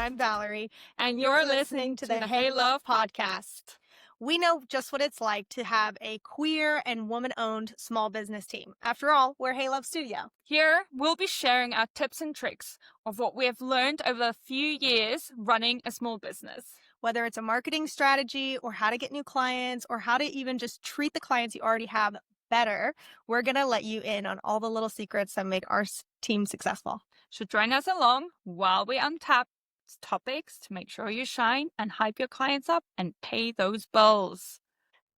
I'm Valerie, and you're listening to the Hey Love podcast. We know just what it's like to have a queer and woman-owned small business team. After all, we're Hey Love Studio. Here, we'll be sharing our tips and tricks of what we have learned over a few years running a small business. Whether it's a marketing strategy or how to get new clients or how to even just treat the clients you already have better, we're going to let you in on all the little secrets that make our team successful. So join us along while we untap topics to make sure you shine and hype your clients up and pay those bills.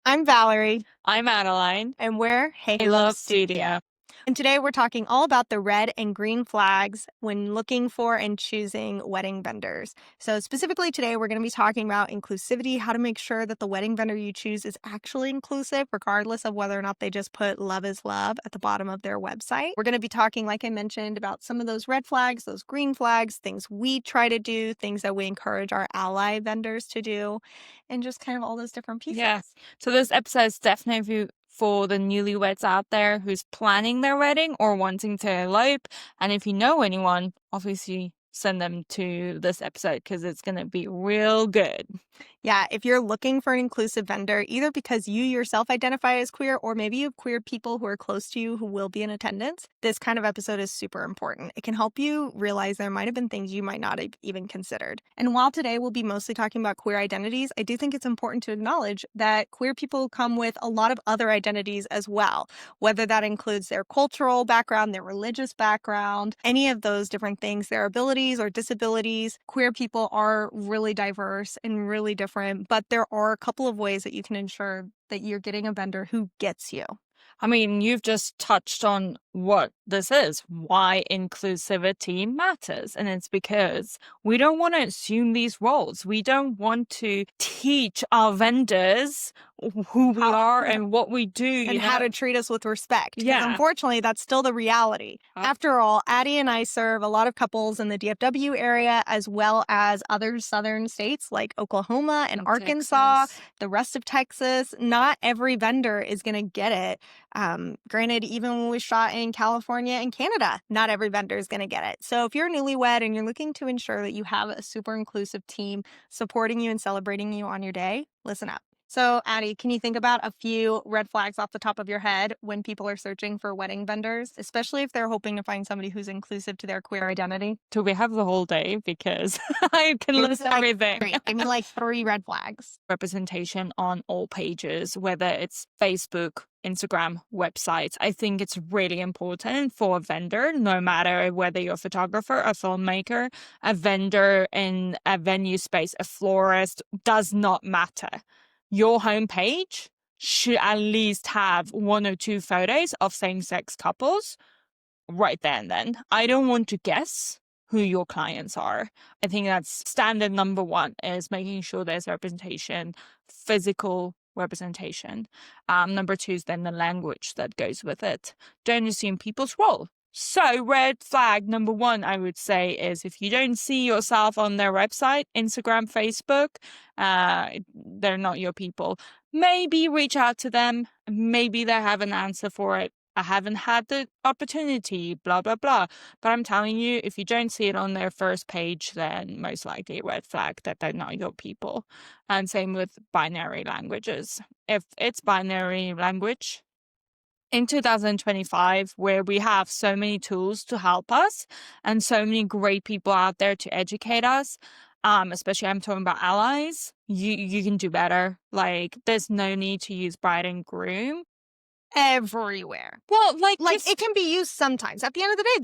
I'm Valerie. I'm Adeline. And we're Hey Love Studio. And today we're talking all about the red and green flags when looking for and choosing wedding vendors. So specifically today, we're going to be talking about inclusivity, how to make sure that the wedding vendor you choose is actually inclusive, regardless of whether or not they just put love is love at the bottom of their website. We're going to be talking, like I mentioned, about some of those red flags, those green flags, things we try to do, things that we encourage our ally vendors to do, and just kind of all those different pieces. Yeah. So this episode is definitely for the newlyweds out there who's planning their wedding or wanting to elope. And if you know anyone, obviously send them to this episode because it's going to be real good. Yeah, if you're looking for an inclusive vendor, either because you yourself identify as queer or maybe you have queer people who are close to you who will be in attendance, this kind of episode is super important. It can help you realize there might have been things you might not have even considered. And while today we'll be mostly talking about queer identities, I do think it's important to acknowledge that queer people come with a lot of other identities as well, whether that includes their cultural background, their religious background, any of those different things, their abilities or disabilities. Queer people are really diverse and really different. But there are a couple of ways that you can ensure that you're getting a vendor who gets you. I mean, you've just touched on what this is, why inclusivity matters. And it's because we don't want to assume these roles. We don't want to teach our vendors who we are and what we do. And how to treat us with respect. Yeah. Because unfortunately, that's still the reality. After all, Addie and I serve a lot of couples in the DFW area as well as other southern states like Oklahoma and Arkansas, Texas. The rest of Texas. Not every vendor is going to get it. Granted, even when we shot in California and Canada, not every vendor is going to get it. So if you're newlywed and you're looking to ensure that you have a super inclusive team supporting you and celebrating you on your day, listen up. So, Addie, can you think about a few red flags off the top of your head when people are searching for wedding vendors, especially if they're hoping to find somebody who's inclusive to their queer identity? Do we have the whole day? Because I can list everything. I mean, like 3 red flags. Representation on all pages, whether it's Facebook, Instagram, websites. I think it's really important for a vendor, no matter whether you're a photographer, a filmmaker, a vendor in a venue space, a florist, does not matter. Your homepage should at least have 1 or 2 photos of same-sex couples right there and then. I don't want to guess who your clients are. I think that's standard number 1 is making sure there's representation, physical representation. Number 2 is then the language that goes with it. Don't assume people's role. So red flag number 1, I would say, is if you don't see yourself on their website, Instagram, Facebook, they're not your people. Maybe reach out to them. Maybe they have an answer for it. I haven't had the opportunity, blah, blah, blah. But I'm telling you, if you don't see it on their first page, then most likely a red flag that they're not your people. And same with binary languages. If it's binary language, in 2025, where we have so many tools to help us and so many great people out there to educate us, especially I'm talking about allies, you can do better. Like, there's no need to use bride and groom Everywhere. Well, it can be used sometimes. At the end of the day,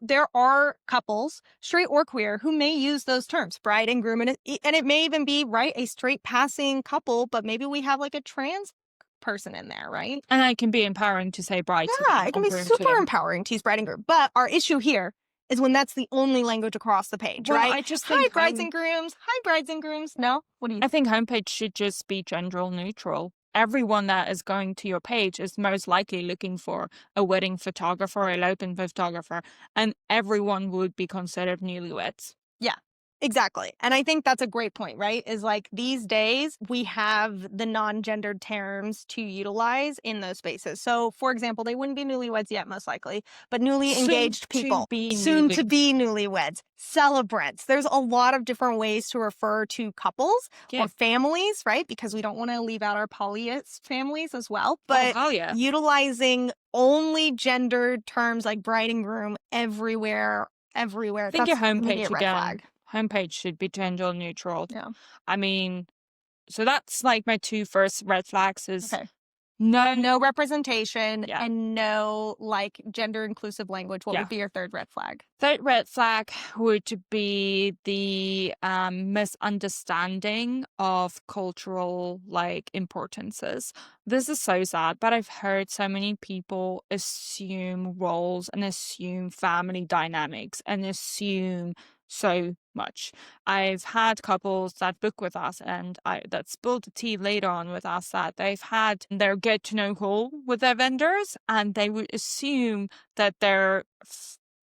there are couples, straight or queer, who may use those terms, bride and groom, and it may even be, right, a straight passing couple, but maybe we have like a trans person in there, right? And it can be empowering to say bride. Yeah, it can be super empowering to use bride and groom. But our issue here is when that's the only language across the page, right? I just think brides and grooms. Hi, brides and grooms. No? What do you think? I think homepage should just be gender neutral. Everyone that is going to your page is most likely looking for a wedding photographer, elopement photographer, and everyone would be considered newlyweds. Yeah. Exactly. And I think that's a great point, right? Is like these days we have the non-gendered terms to utilize in those spaces. So, for example, they wouldn't be newlyweds yet, most likely, but newly Soon engaged to people, be soon newly. to be newlyweds, celebrants. There's a lot of different ways to refer to couples or Yeah. families, right? Because we don't want to leave out our polyist families as well. Oh, But hell yeah. utilizing only gendered terms like bride and groom I everywhere, think your that's homepage immediate red again, flag. homepage should be gender neutral. Yeah. I mean, so that's like my two first red flags is Okay. no, No representation yeah, and no, like, gender inclusive language. What yeah. would be your third red flag? Third red flag would be the misunderstanding of cultural like importances. This is so sad, but I've heard so many people assume roles and assume family dynamics and assume so much. I've had couples that book with us and that spilled the tea later on with us that they've had their get to know call with their vendors and they would assume that their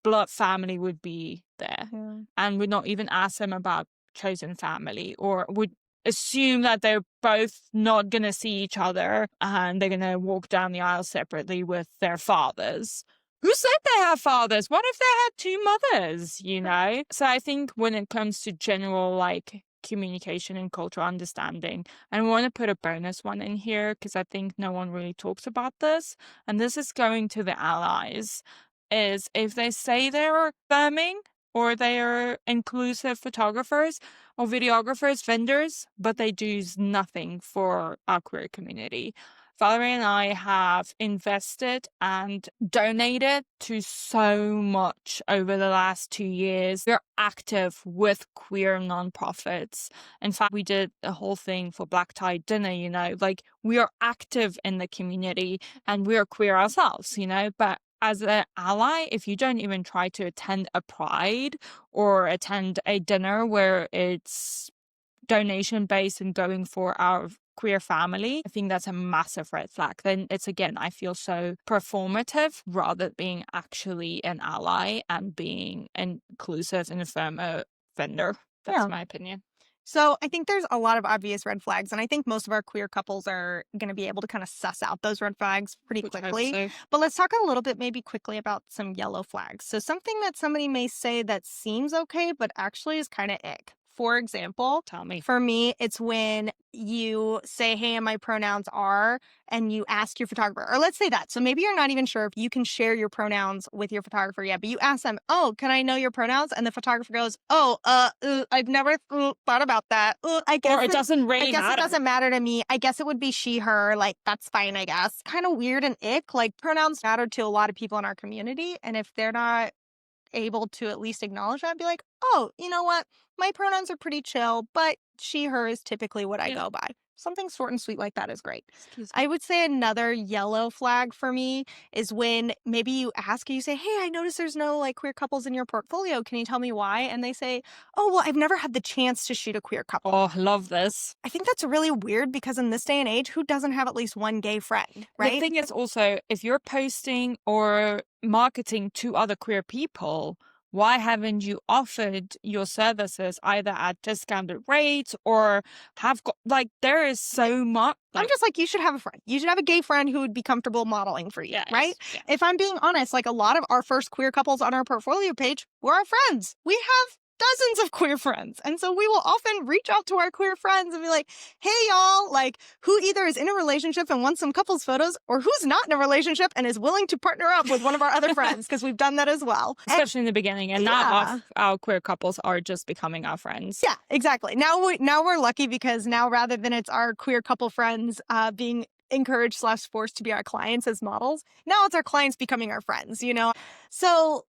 blood family would be there Yeah. and would not even ask them about chosen family or would assume that they're both not going to see each other and they're going to walk down the aisle separately with their fathers. Who said they have fathers? What if they had two mothers, you know? So I think when it comes to general like communication and cultural understanding, I want to put a bonus one in here because I think no one really talks about this. And this is going to the allies is if they say they're affirming or they are inclusive photographers or videographers, vendors, but they do nothing for our queer community. Valerie and I have invested and donated to so much over the last 2 years. We're active with queer nonprofits. In fact, we did a whole thing for Black Tie Dinner, you know, like we are active in the community and we're queer ourselves, you know, but as an ally, if you don't even try to attend a pride or attend a dinner where it's donation based and going for our queer family, I think that's a massive red flag. Then it's again, I feel so performative rather than being actually an ally and being inclusive and a firm vendor. That's Yeah. my opinion. So I think there's a lot of obvious red flags, and I think most of our queer couples are going to be able to kind of suss out those red flags pretty Would hope quickly. so. But let's talk a little bit, maybe quickly, about some yellow flags. So something that somebody may say that seems okay, but actually is kind of ick. For example, Tell me. for me, it's when you say, "Hey, and my pronouns are," and you ask your photographer, or let's say that. So maybe you're not even sure if you can share your pronouns with your photographer yet, but you ask them, "Oh, can I know your pronouns?" And the photographer goes, "Oh, I've never thought about that. Or it doesn't I really guess it matter. doesn't matter to me. I guess it would be she, her. Like that's fine, I guess." Kind of weird and ick. Like pronouns matter to a lot of people in our community, and if they're not able to at least acknowledge that, be like, "Oh, you know what? My pronouns are pretty chill, but she, her is typically what I Yeah. go by." Something short and sweet like that is great. Excuse me. I would say another yellow flag for me is when maybe you ask, you say, "Hey, I noticed there's no like queer couples in your portfolio. Can you tell me why?" And they say, "Oh, well, I've never had the chance to shoot a queer couple." Oh, love this. I think that's really weird because in this day and age, who doesn't have at least one gay friend, The right? thing is also, if you're posting or marketing to other queer people, why haven't you offered your services either at discounted rates or have got like there is so much I'm like just like, you should have a friend. You should have a gay friend who would be comfortable modeling for you, right? yes, yeah. If I'm being honest, like a lot of our first queer couples on our portfolio page were our friends. We have dozens of queer friends. And so we will often reach out to our queer friends and be like, "Hey, y'all," like who either is in a relationship and wants some couples photos or who's not in a relationship and is willing to partner up with one of our other friends because we've done that as well. And Especially in the beginning. And now yeah. our queer couples are just becoming our friends. Yeah, exactly. Now we're lucky because now rather than it's our queer couple friends being encouraged slash forced to be our clients as models, now it's our clients becoming our friends, you know? So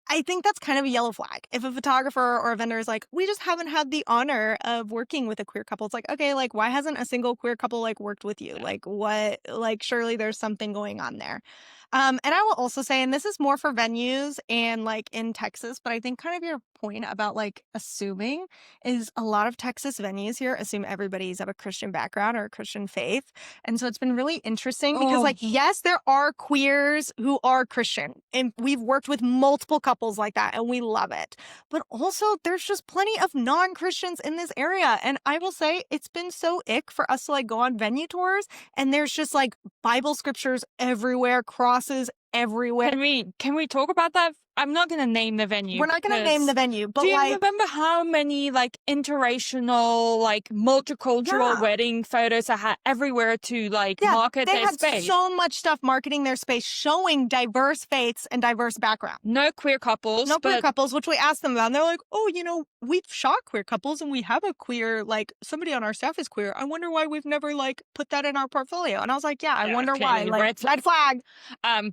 I think that's kind of a yellow flag. If a photographer or a vendor is like, "We just haven't had the honor of working with a queer couple," it's like, okay, like why hasn't a single queer couple like worked with you? Yeah. Like what, like surely there's something going on there. And I will also say, and this is more for venues and like in Texas, but I think kind of your point about like assuming is a lot of Texas venues here assume everybody's of a Christian background or a Christian faith. And so it's been really interesting because, Oh, like, yes, there are queers who are Christian, and we've worked with multiple couples like that, and we love it. But also, there's just plenty of non Christians in this area. And I will say, it's been so ick for us to like go on venue tours, and there's just like Bible scriptures everywhere, crosses everywhere. can we talk about that? I'm not gonna name the venue We're not going to name the because venue, do but you like, remember how many like interracial, like multicultural yeah. wedding photos I had everywhere to like Yeah, market they their had space? so much stuff marketing their space, showing diverse faiths and diverse backgrounds. No queer couples, No queer but couples, which we asked them about, and they're like, "Oh, we've shot queer couples, and we have a queer, like, somebody on our staff is queer. I wonder why we've never, like, put that in our portfolio." And I was like, "Yeah, I yeah, wonder why." clearly Like, red flag. red flag.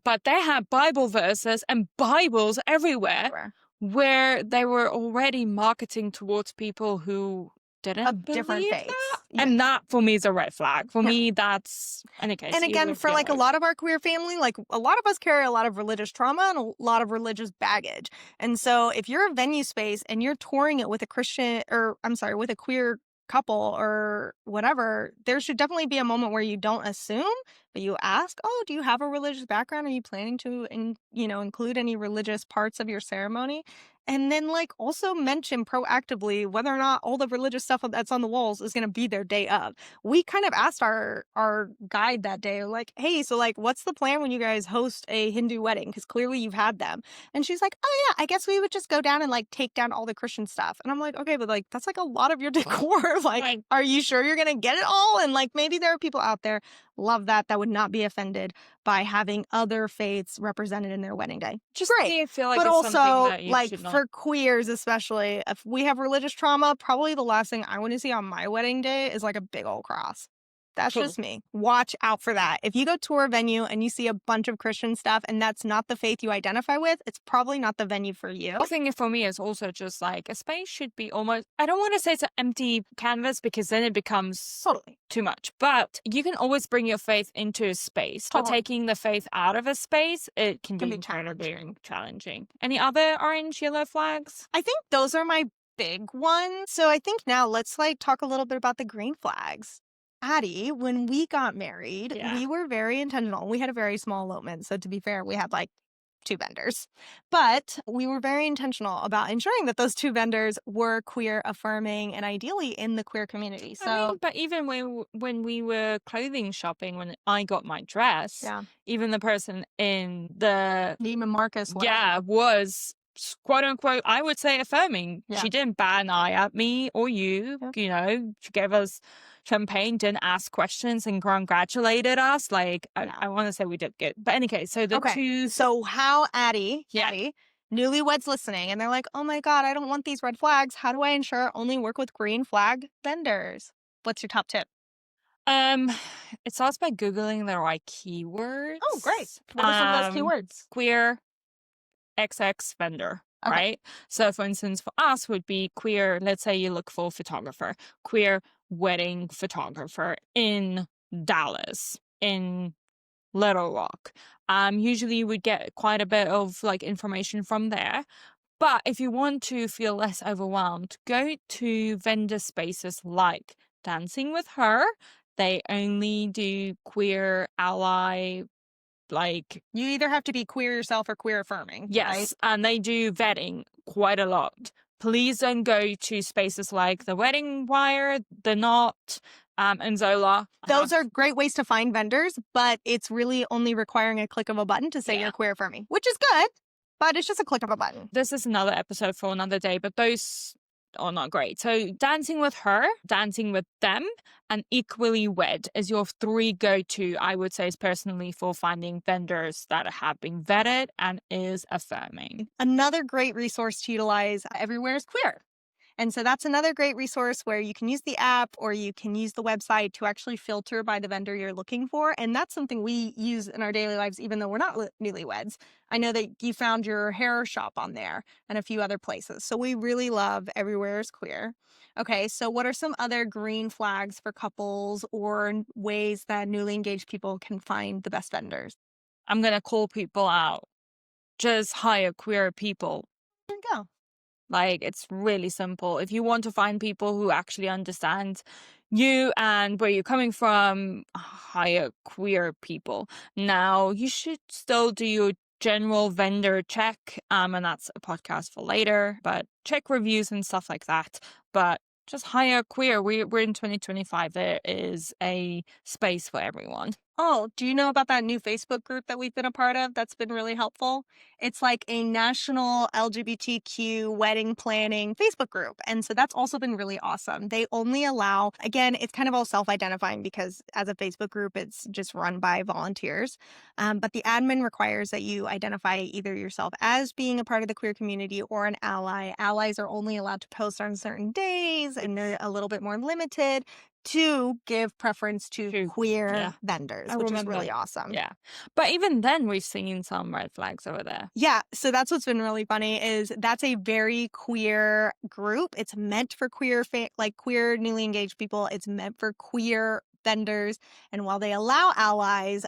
But they had Bible verses and Bibles everywhere Everywhere. where they were already marketing towards people who didn't Of different believe that. faiths. Yeah. And that for me is a red flag. For Yeah. me, that's in any case, And you again, live for like a yellow. lot of our queer family, like a lot of us carry a lot of religious trauma and a lot of religious baggage. And so if you're a venue space and you're touring it with a Christian, or I'm sorry, with a queer couple or whatever, there should definitely be a moment where you don't assume, but you ask, "Oh, do you have a religious background? Are you planning to include any religious parts of your ceremony?" And then like also mention proactively whether or not all the religious stuff that's on the walls is going to be there day of. We kind of asked our guide that day, like, "Hey, so like, what's the plan when you guys host a Hindu wedding? Because clearly you've had them." And she's like, "Oh yeah, I guess we would just go down and like take down all the Christian stuff." And I'm like, "Okay, but like that's like a lot of your decor. Like, Like, are you sure you're gonna get it all?" And like maybe there are people out there love that would not be offended by having other faiths represented in their wedding day. just Great. me, I feel like But it's something also, that you like should not. for queers, especially if we have religious trauma, probably the last thing I want to see on my wedding day is like a big old cross. That's Cool. just me. Watch out for that. If you go tour a venue and you see a bunch of Christian stuff and that's not the faith you identify with, it's probably not the venue for you. I think for me, it's also just like a space should be almost, I don't want to say it's an empty canvas because then it becomes Totally. too much, but you can always bring your faith into a space, but Totally. taking the faith out of a space, it can Can be be challenging. incredibly challenging. Any other orange, yellow flags? I think those are my big ones. So I think now let's like talk a little bit about the green flags. Addie, when we got married, Yeah. we were very intentional. We had a very small elopement. So to be fair, we had like two vendors. But we were very intentional about ensuring that those two vendors were queer affirming and ideally in the queer community. I So mean, but even when we were clothing shopping, when I got my dress, yeah, even the person in the Neiman Marcus, yeah, whatever. was quote unquote, I would say affirming. Yeah. She didn't bat an eye at me or you, Yeah. she gave us champagne, didn't ask questions and congratulated us. Like, Yeah. I want to say we did good. But anyway, so the Okay. two, So how Addie, yeah. Addie, newlyweds listening, and they're like, "Oh my God, I don't want these red flags. How do I ensure I only work with green flag vendors?" What's your top tip? Um, it starts by Googling the right Oh, great. keywords. What are some of those keywords? Queer XX vendor, Okay. right? So, for instance, for us would be queer. Let's say you look for photographer, queer wedding photographer in Dallas, in Little Rock. Usually you would get quite a bit of like information from there. But if you want to feel less overwhelmed, go to vendor spaces like Dancing with Her. They only do queer ally, like, You either have to be queer yourself or queer affirming, right? yes, and they do vetting quite a lot. Please don't go to spaces like the Wedding Wire, the Knot, and Zola. Those are great ways to find vendors, but it's really only requiring a click of a button to say Yeah. you're queer affirming, which is good, but it's just a click of a button. This is another episode for another day, but those are not great. So Dancing with Her, Dancing with Them, and Equally Wed is your three go-to, I would say, is personally for finding vendors that have been vetted and is affirming. Another great resource to utilize everywhere is queer. And so that's another great resource where you can use the app or you can use the website to actually filter by the vendor you're looking for. And that's something we use in our daily lives, even though we're not newlyweds. I know that you found your hair shop on there and a few other places. So we really love Everywhere is Queer. Okay, so what are some other green flags for couples or ways that newly engaged people can find the best vendors? I'm going to call people out. Just hire queer people. There you go. Like, it's really simple. If you want to find people who actually understand you and where you're coming from, hire queer people. Now, you should still do your general vendor check, and that's a podcast for later, but check reviews and stuff like that. But just hire queer. We're in 2025. There is a space for everyone. Oh, do you know about that new Facebook group that we've been a part of that's been really helpful? It's like a national LGBTQ wedding planning Facebook group. And so that's also been really awesome. They only allow, again, it's kind of all self identifying because as a Facebook group, it's just run by volunteers. But the admin requires that you identify either yourself as being a part of the queer community or an ally. Allies are only allowed to post on certain days and they're a little bit more limited to give preference to True. queer Yeah, vendors, I which is remember. really awesome. Yeah. But even then, we've seen some red flags over there. Yeah, so that's what's been really funny is that's a very queer group. It's meant for like queer newly engaged people. It's meant for queer vendors. And while they allow allies,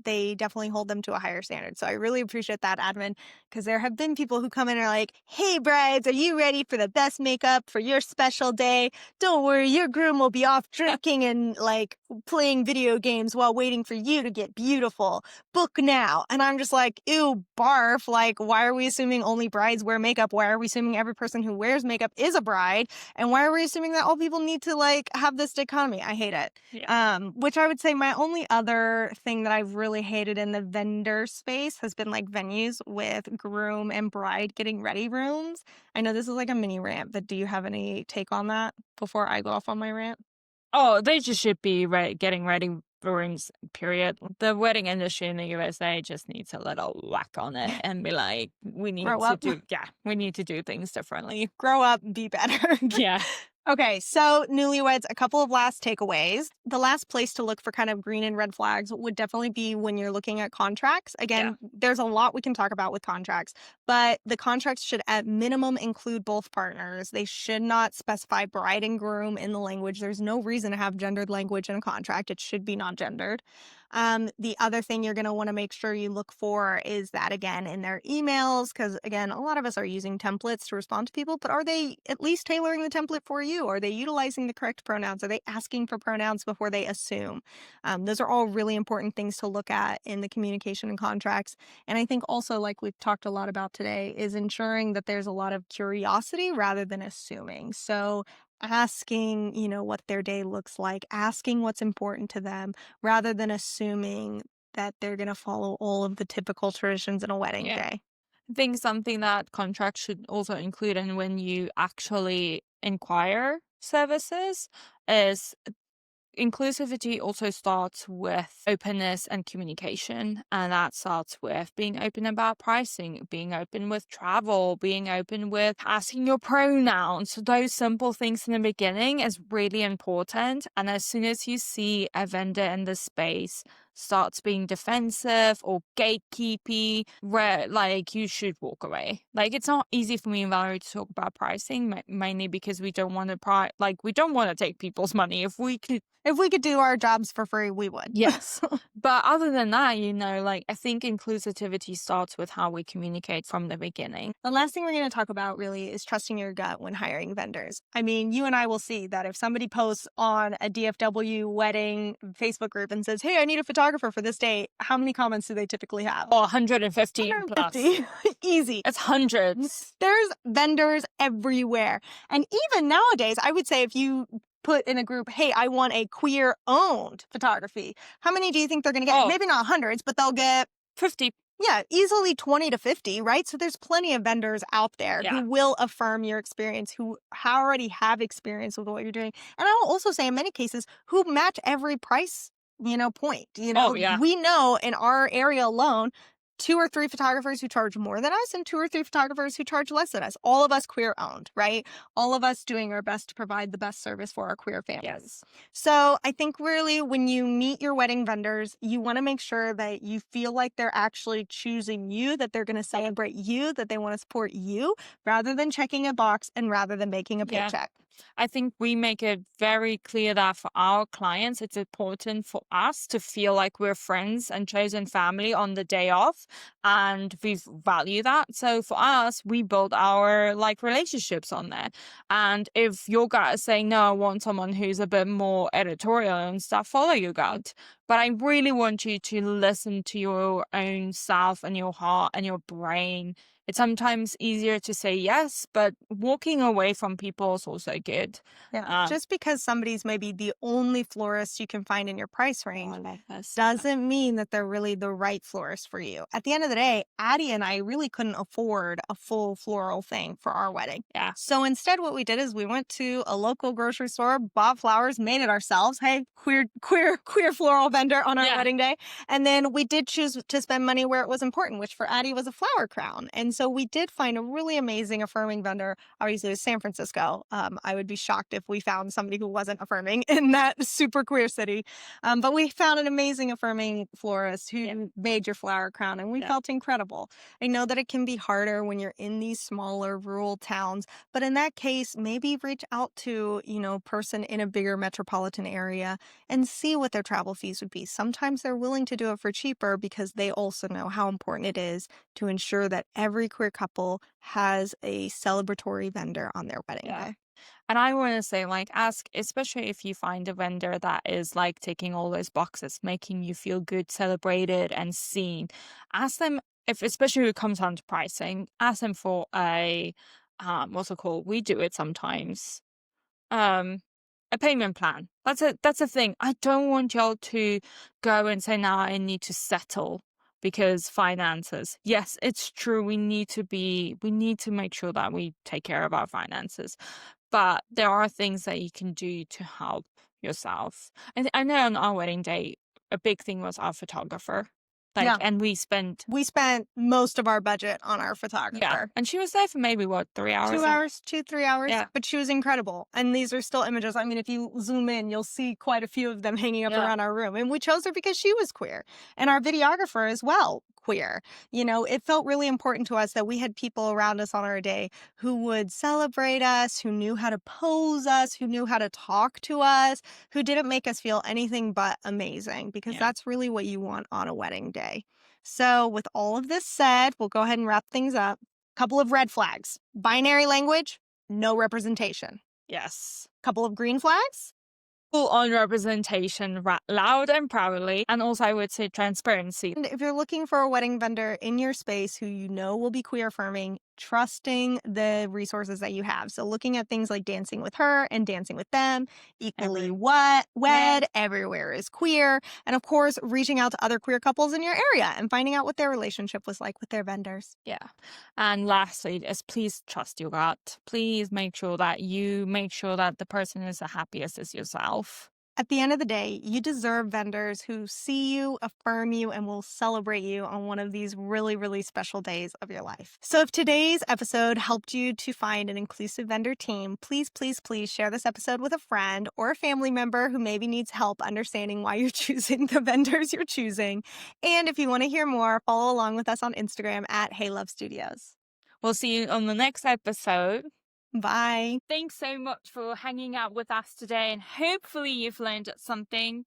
they definitely hold them to a higher standard. So I really appreciate that, admin, because there have been people who come in and are like, hey, brides, are you ready for the best makeup for your special day? Don't worry, your groom will be off drinking and like playing video games while waiting for you to get beautiful. Book now. And I'm just like, ew, barf. Like, why are we assuming only brides wear makeup? Why are we assuming every person who wears makeup is a bride? And why are we assuming that all people need to like have this dichotomy? I hate it. Yeah. Which I would say my only other thing that I've really hated in the vendor space has been like venues with groom and bride getting ready rooms. I know this is like a mini rant, but do you have any take on that before I go off on my rant? Oh, they just should be getting ready rooms, period. The wedding industry in the USA just needs a little whack on it and be like, Grow up. we need to do things differently. Grow up, be better. Yeah. Okay, so newlyweds, a couple of last takeaways. The last place to look for kind of green and red flags would definitely be when you're looking at contracts. Yeah. Again, there's a lot we can talk about with contracts, but the contracts should at minimum include both partners. They should not specify bride and groom in the language. There's no reason to have gendered language in a contract. It should be non-gendered. The other thing you're going to want to make sure you look for is that, again, in their emails, because again, a lot of us are using templates to respond to people, but are they at least tailoring the template for you? Are they utilizing the correct pronouns? Are they asking for pronouns before they assume? Those are all really important things to look at in the communication and contracts. And I think also, like we've talked a lot about today, is ensuring that there's a lot of curiosity rather than assuming. So asking, what their day looks like, asking what's important to them rather than assuming that they're going to follow all of the typical traditions in a wedding Yeah. day. I think something that contracts should also include, and when you actually inquire services, is inclusivity also starts with openness and communication, and that starts with being open about pricing, being open with travel, being open with asking your pronouns. Those simple things in the beginning is really important. And as soon as you see a vendor in the space starts being defensive or gatekeepy, where like you should walk away. Like, it's not easy for me and Valerie to talk about pricing, mainly because we don't want to we don't want to take people's money. If we could do our jobs for free, we would. Yes. But other than that, I think inclusivity starts with how we communicate from the beginning. The last thing we're going to talk about really is trusting your gut when hiring vendors. I mean, you and I will see that if somebody posts on a DFW wedding Facebook group and says, hey, I need a photographer for this day, how many comments do they typically have? Oh, 115 plus. 150. Easy. It's hundreds. There's vendors everywhere. And even nowadays, I would say if you put in a group, hey, I want a queer owned photography, how many do you think they're going to get? Oh. Maybe not hundreds, but they'll get 50. Yeah, easily 20 to 50, right? So there's plenty of vendors out there Yeah. who will affirm your experience, who already have experience with what you're doing. And I will also say in many cases who match every price, point. Oh, yeah. We know in our area alone, 2 or 3 photographers who charge more than us and 2 or 3 photographers who charge less than us. All of us queer owned, right? All of us doing our best to provide the best service for our queer families. Yes. So I think really when you meet your wedding vendors, you want to make sure that you feel like they're actually choosing you, that they're going to celebrate you, that they want to support you rather than checking a box and rather than making a Yeah. paycheck. I think we make it very clear that for our clients, it's important for us to feel like we're friends and chosen family on the day off, and we value that. So for us, we build our like relationships on there. And if your gut is saying, no, I want someone who's a bit more editorial and stuff, follow your gut. But I really want you to listen to your own self and your heart and your brain. It's sometimes easier to say yes, but walking away from people is also good. Yeah. Um, Just because somebody's maybe the only florist you can find in your price oh, range I love this. doesn't mean that they're really the right florist for you. At the end of the day, Addie and I really couldn't afford a full floral thing for our wedding. Yeah, So instead, what we did is we went to a local grocery store, bought flowers, made it ourselves. Hey, queer floral vendor on our yeah, wedding day. And then we did choose to spend money where it was important, which for Addie was a flower crown. And so we did find a really amazing affirming vendor. Obviously, it was San Francisco. I would be shocked if we found somebody who wasn't affirming in that super queer city. But we found an amazing affirming florist who yeah, made your flower crown, and we yeah, felt incredible. I know that it can be harder when you're in these smaller rural towns, but in that case, maybe reach out to, a person in a bigger metropolitan area and see what their travel fees would be. Sometimes they're willing to do it for cheaper because they also know how important it is to ensure that every queer couple has a celebratory vendor on their wedding yeah. day. And I want to say, like, ask, especially if you find a vendor that is like ticking all those boxes, making you feel good, celebrated, and seen. Ask them if, especially when it comes down to pricing, ask them for a, what's it called? We do it sometimes. Um, a payment plan. That's a thing. I don't want y'all to go and say, now I need to settle because finances. Yes, it's true. We need to make sure that we take care of our finances. But there are things that you can do to help yourself. And I know on our wedding day, a big thing was our photographer. Like, Yeah. and we spent, We spent most of our budget on our yeah. photographer. And she was there for maybe what, 3 hours? 2 hours, 3 hours, Yeah. but she was incredible. And these are still images. I mean, if you zoom in, you'll see quite a few of them hanging up Yeah. around our room. And we chose her because she was queer. And our videographer as well, queer. It felt really important to us that we had people around us on our day who would celebrate us, who knew how to pose us, who knew how to talk to us, who didn't make us feel anything but amazing, because Yeah. that's really what you want on a wedding day. So, with all of this said, we'll go ahead and wrap things up. Couple of red flags. Binary language, no representation. Yes. Couple of green flags. Full on representation, loud and proudly. And also, I would say transparency. And if you're looking for a wedding vendor in your space who you know will be queer affirming, trusting the resources that you have. So looking at things like Dancing with Her and Dancing with Them, Equally Every Wed, Everywhere is Queer, and of course, reaching out to other queer couples in your area and finding out what their relationship was like with their vendors. Yeah. And lastly, is please trust your gut. Please make sure that the person is the happiest as yourself. At the end of the day, you deserve vendors who see you, affirm you, and will celebrate you on one of these really, really special days of your life. So if today's episode helped you to find an inclusive vendor team, please, please, please share this episode with a friend or a family member who maybe needs help understanding why you're choosing the vendors you're choosing. And if you want to hear more, follow along with us on Instagram at Hey Love Studios. We'll see you on the next episode. Bye. Thanks so much for hanging out with us today, and hopefully you've learned something.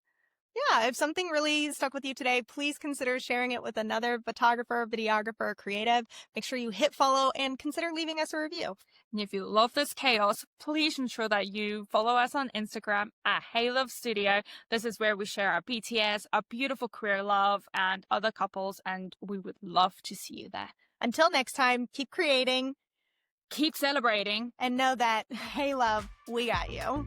Yeah, if something really stuck with you today, please consider sharing it with another photographer, videographer, creative. Make sure you hit follow and consider leaving us a review. And if you love this chaos, please ensure that you follow us on Instagram at Hey Love Studio. This is where we share our BTS, our beautiful queer love, and other couples, and we would love to see you there. Until next time, keep creating Keep celebrating. and know that, hey, love, we got you.